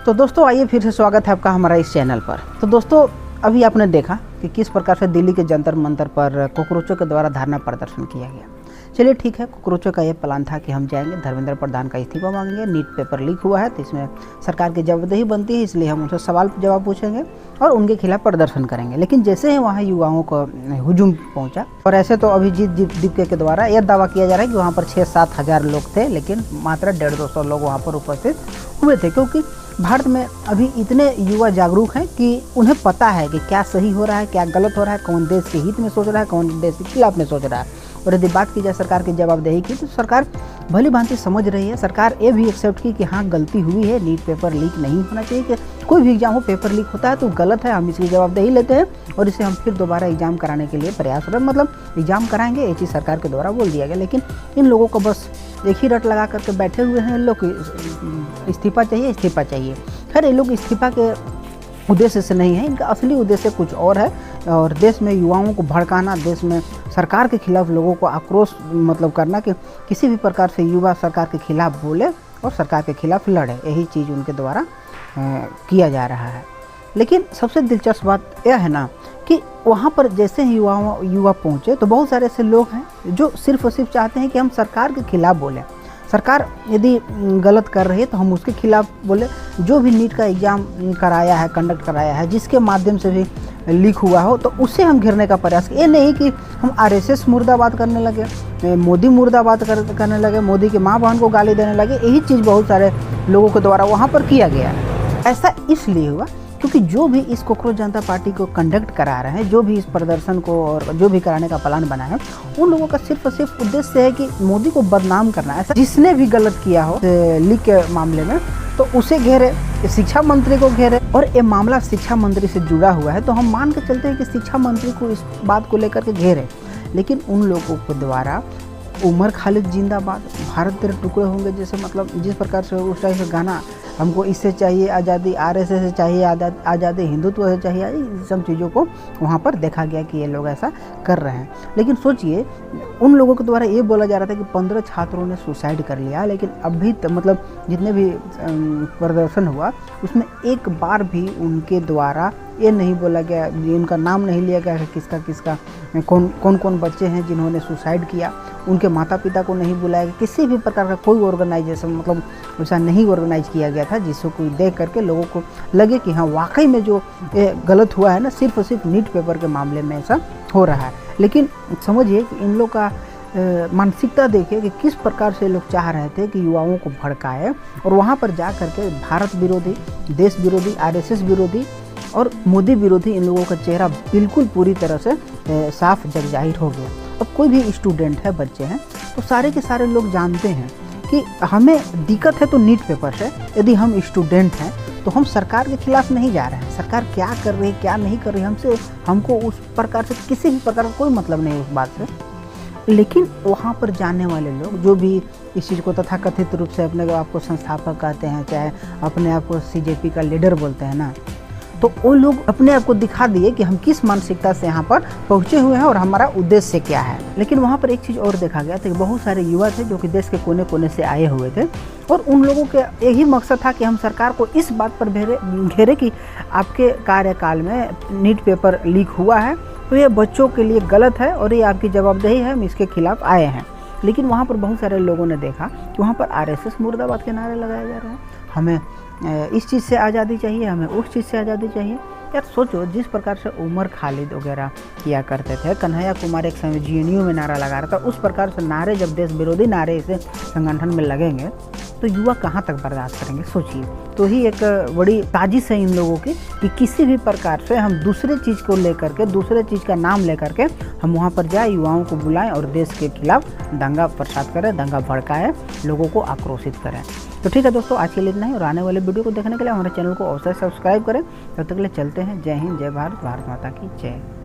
तो दोस्तों आइए फिर से स्वागत है आपका हमारा इस चैनल पर। तो दोस्तों अभी आपने देखा कि किस प्रकार से दिल्ली के जंतर मंतर पर कॉकरोचों के द्वारा धरना प्रदर्शन किया गया। चलिए ठीक है, कॉकरोचों का ये प्लान था कि हम जाएंगे धर्मेंद्र प्रधान का इस्तीफा मांगेंगे। नीट पेपर लीक हुआ है तो इसमें सरकार की जवाबदेही बनती है, इसलिए हम उनसे सवाल जवाब पूछेंगे और उनके खिलाफ प्रदर्शन करेंगे। लेकिन जैसे ही वहाँ युवाओं को हुजूम पहुँचा, और ऐसे तो अभिजीत दीपके के द्वारा यह दावा किया जा रहा है कि वहाँ पर 6-7 हज़ार लोग थे, लेकिन मात्र 150-200 लोग वहाँ पर उपस्थित हुए थे। क्योंकि भारत में अभी इतने युवा जागरूक हैं कि उन्हें पता है कि क्या सही हो रहा है, क्या गलत हो रहा है, कौन देश के हित में सोच रहा है, कौन देश के खिलाफ में सोच रहा है। और यदि बात की जाए सरकार की जवाबदेही की, तो सरकार भली भांति समझ रही है। सरकार ये भी एक्सेप्ट की कि हाँ गलती हुई है, नीट पेपर लीक नहीं होना चाहिए। कि कोई भी एग्जाम हो पेपर लीक होता है तो गलत है, हम इसकी जवाबदेही लेते हैं और इसे हम फिर दोबारा एग्जाम कराने के लिए प्रयास करें, मतलब एग्जाम कराएंगे, ये चीज़ सरकार के द्वारा बोल दिया गया। लेकिन इन लोगों को बस एक ही रट लगा करके बैठे हुए हैं लोग, इस्तीफा चाहिए, इस्तीफा चाहिए। खैर ये लोग इस्तीफा के उद्देश्य से नहीं है, इनका असली उद्देश्य कुछ और है। और देश में युवाओं को भड़काना, देश में सरकार के खिलाफ लोगों को आक्रोश मतलब करना कि किसी भी प्रकार से युवा सरकार के खिलाफ बोले और सरकार के खिलाफ लड़े, यही चीज़ उनके द्वारा किया जा रहा है। लेकिन सबसे दिलचस्प बात यह है ना कि वहाँ पर जैसे ही युवा पहुँचे तो बहुत सारे ऐसे लोग हैं जो सिर्फ और सिर्फ चाहते हैं कि हम सरकार के खिलाफ बोलें। सरकार यदि गलत कर रही है तो हम उसके खिलाफ बोले। जो भी नीट का एग्ज़ाम कराया है, कंडक्ट कराया है, जिसके माध्यम से भी लीक हुआ हो, तो उसे हम घेरने का प्रयास। ये नहीं कि हम आरएसएस मुर्दाबाद करने लगे, मोदी मुर्दाबाद करने लगे, मोदी के माँ बहन को गाली देने लगे। यही चीज़ बहुत सारे लोगों के द्वारा वहाँ पर किया गया है। ऐसा इसलिए हुआ क्योंकि जो भी इस कॉकरोच जनता पार्टी को कंडक्ट करा रहे हैं, जो भी इस प्रदर्शन को और जो भी कराने का प्लान बना है, उन लोगों का सिर्फ और सिर्फ उद्देश्य है कि मोदी को बदनाम करना है। ऐसा जिसने भी गलत किया हो लीक के मामले में तो उसे घेरे, शिक्षा मंत्री को घेरे। और ये मामला शिक्षा मंत्री से जुड़ा हुआ है तो हम मान के चलते हैं कि शिक्षा मंत्री को इस बात को लेकर के घेरे। लेकिन उन लोगों के द्वारा उमर खालिद जिंदाबाद, भारत तेरे टुकड़े होंगे, जैसे मतलब जिस प्रकार से उस टाइप से गाना, हमको इससे चाहिए आज़ादी, आरएसएस से चाहिए आज़ादी, हिंदुत्व से चाहिए, इन सब चीज़ों को वहाँ पर देखा गया कि ये लोग ऐसा कर रहे हैं। लेकिन सोचिए उन लोगों के द्वारा ये बोला जा रहा था कि 15 छात्रों ने सुसाइड कर लिया, लेकिन अभी मतलब जितने भी प्रदर्शन हुआ उसमें एक बार भी उनके द्वारा ये नहीं बोला गया, उनका नाम नहीं लिया गया कि किसका कौन कौन बच्चे हैं जिन्होंने सुसाइड किया। उनके माता पिता को नहीं बुलाया गया, किसी भी प्रकार का कोई ऑर्गेनाइजेशन मतलब वैसा नहीं ऑर्गेनाइज किया गया था जिसको कोई देख करके लोगों को लगे कि हाँ वाकई में जो गलत हुआ है ना, सिर्फ और सिर्फ नीट पेपर के मामले में ऐसा हो रहा है। लेकिन समझिए कि इन लोग का मानसिकता देखिए कि किस प्रकार से लोग चाह रहे थे कि युवाओं को भड़काए और वहाँ पर जा करके भारत विरोधी, देश विरोधी, आरएसएस विरोधी और मोदी विरोधी इन लोगों का चेहरा बिल्कुल पूरी तरह से साफ जग जाहिर हो गया। अब कोई भी स्टूडेंट है, बच्चे हैं, तो सारे के सारे लोग जानते हैं कि हमें दिक्कत है तो नीट पेपर से। यदि हम स्टूडेंट हैं तो हम सरकार के खिलाफ नहीं जा रहे हैं, सरकार क्या कर रही है क्या नहीं कर रही है हमको उस प्रकार से किसी भी प्रकार का कोई मतलब नहीं उस बात से। लेकिन वहाँ पर जाने वाले लोग जो भी इस चीज़ को तथाकथित रूप से अपने आप को संस्थापक कहते हैं, चाहे अपने आप को सीजेपी का लीडर बोलते हैं ना, तो वो लोग अपने आप को दिखा दिए कि हम किस मानसिकता से यहाँ पर पहुँचे हुए हैं और हमारा उद्देश्य क्या है। लेकिन वहाँ पर एक चीज़ और देखा गया था कि बहुत सारे युवा थे जो कि देश के कोने कोने से आए हुए थे और उन लोगों के यही मकसद था कि हम सरकार को इस बात पर घेरे कि आपके कार्यकाल में नीट पेपर लीक हुआ है तो ये बच्चों के लिए गलत है और ये आपकी जवाबदेही है, हम इसके खिलाफ आए हैं। लेकिन वहाँ पर बहुत सारे लोगों ने देखा कि वहाँ पर आरएसएस मुर्दाबाद के नारे लगाए जा रहे हैं, हमें इस चीज़ से आज़ादी चाहिए, हमें उस चीज़ से आज़ादी चाहिए। यार सोचो जिस प्रकार से उमर खालिद वगैरह किया करते थे, कन्हैया कुमार एक समय जीएनयू में नारा लगा रहा था, उस प्रकार से नारे जब देश विरोधी नारे इसे संगठन में लगेंगे तो युवा कहाँ तक बर्दाश्त करेंगे, सोचिए। तो ही एक बड़ी साजिश है इन लोगों की कि किसी भी प्रकार से हम दूसरे चीज़ को लेकर के, दूसरे चीज़ का नाम लेकर के हम वहाँ पर जाए, युवाओं को बुलाएं और देश के खिलाफ दंगा प्रसाद करें, दंगा भड़काएं, लोगों को आक्रोशित करें। तो ठीक है दोस्तों, आज के लिए इतना ही और आने वाले वीडियो को देखने के लिए हमारे चैनल को अवश्य सब्सक्राइब करें। तब तक के लिए चलते हैं। जय हिंद, जय भारत, भारत माता की जय।